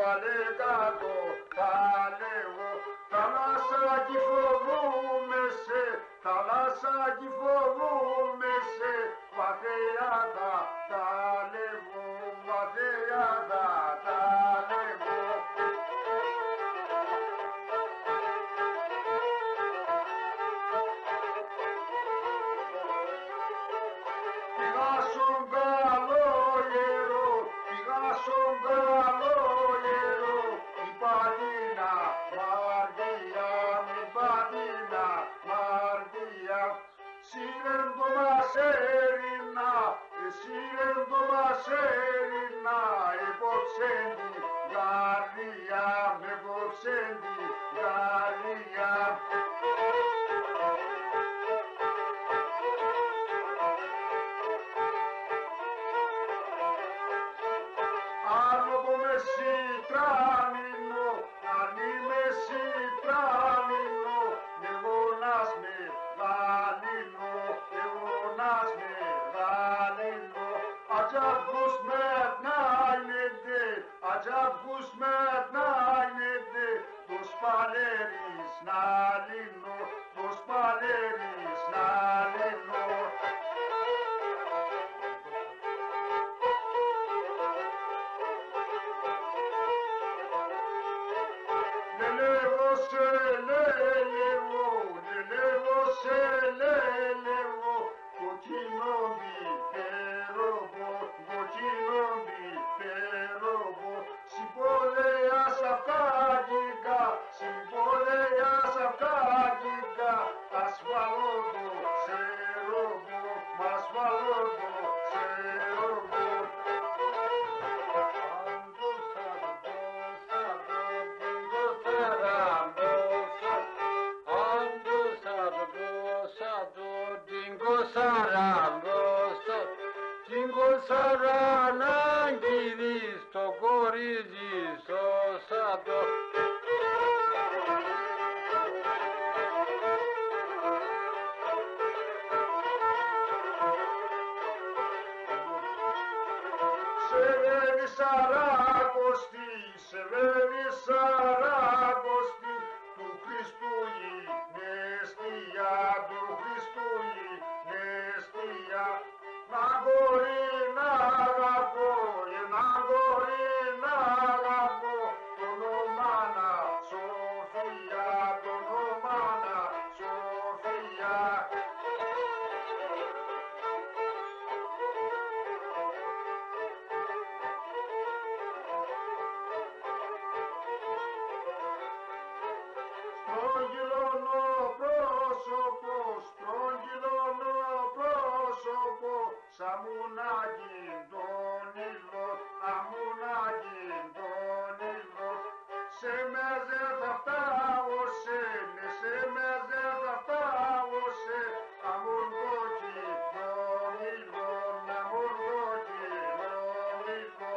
βάλε κάτω, τα λέγω. Θαλάσσακι φοβούμαι σε, θαλάσσακι φοβούμαι σε, βαθιά τα λέγω, βαθιά τα λέγω. Πήγα στον καλό γερό, πήγα στον καλό γερό, η πατίνα Μαρδία, η πατίνα Μαρδία. Σύρεν το μασέρινα, σύρεν το μασέρινα, υπόψεν τη Γαλλία, υπόψεν τη Γαλλία. Άλλο που με σιτράμινο, αν είμαι σιτράμινο, εγώνας με γαλίνο, εγώνας με γαλίνο. Acabgus metnaynede, acabgus metnaynede, dos paleris nalino, dos paleris nalino. Λελεύω, κοκκινό μπιπερόμπο, κοκκινό μπιπερόμπο. Συμπολέα σαφκάγικα, συμπολέα σαφκάγικα, ασφαλότο σε ρόμπο, ασφαλότο σε ρόμπο. Σαρανά γυρί στο κορίτσι σώσατο. Σε βεύει σαράκοστη, σε βεύει σαράκοστη, του Χριστού νεστία, του Χριστού νεστία. Να μπορεί να αγαπώ, να μπορεί να αγαπώ, το ονομάνα Σοφία, το ονομάνα Σοφία. Στρογγυλώνω πρόσωπο, στρογγυλώνω πρόσωπο, σαν μουνάκι τον ήλιο, αμουνάκι τον ήλιο. Σε μέζε θα φτάωσε, ναι σε μέζε θα φτάωσε, αμούν κόκκι τον ήλιο, αμούν κόκκι τον ήλιο.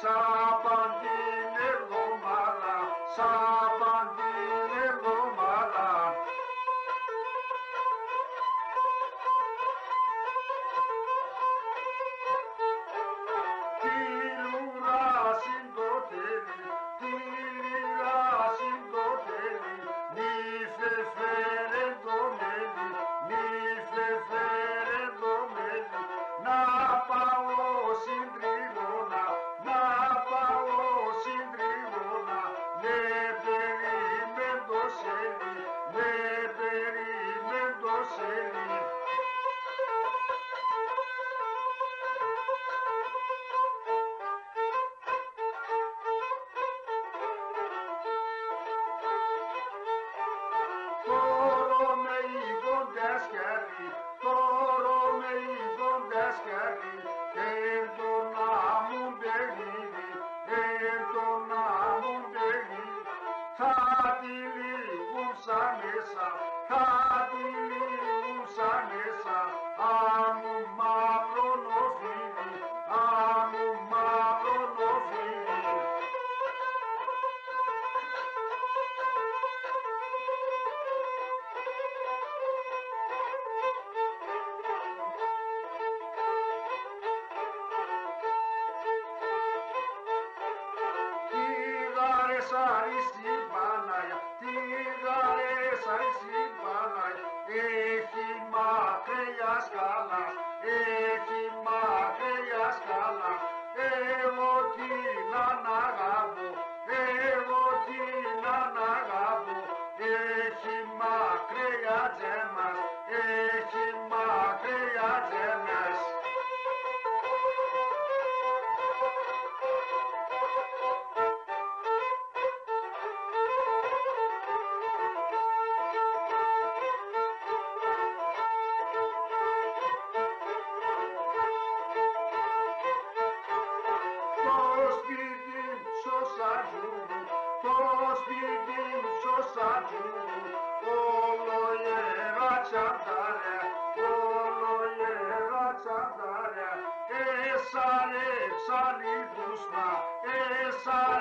Sabandine Lomala, Sabandine Lomala. usa μέσα, κάτι λιούσα μέσα, άμμου μαύρο νοφίδι, άμμου μαύρο νοφίδι. Αρισί Παναγιά, τίγαρες αρισί Παναγιά, έχει μακριά σκάλα, έχει μακριά σκάλα, εγώ την αναγάπω, εγώ την αναγάπω, έχει μακριά τζέμας, έχει μακριά τζέμας. Το σπίτι σωσατζούρου, όλο γερά τσαντάρια, όλο γερά τσαντάρια, εσάλε ψαλίδουσμα, εσάλε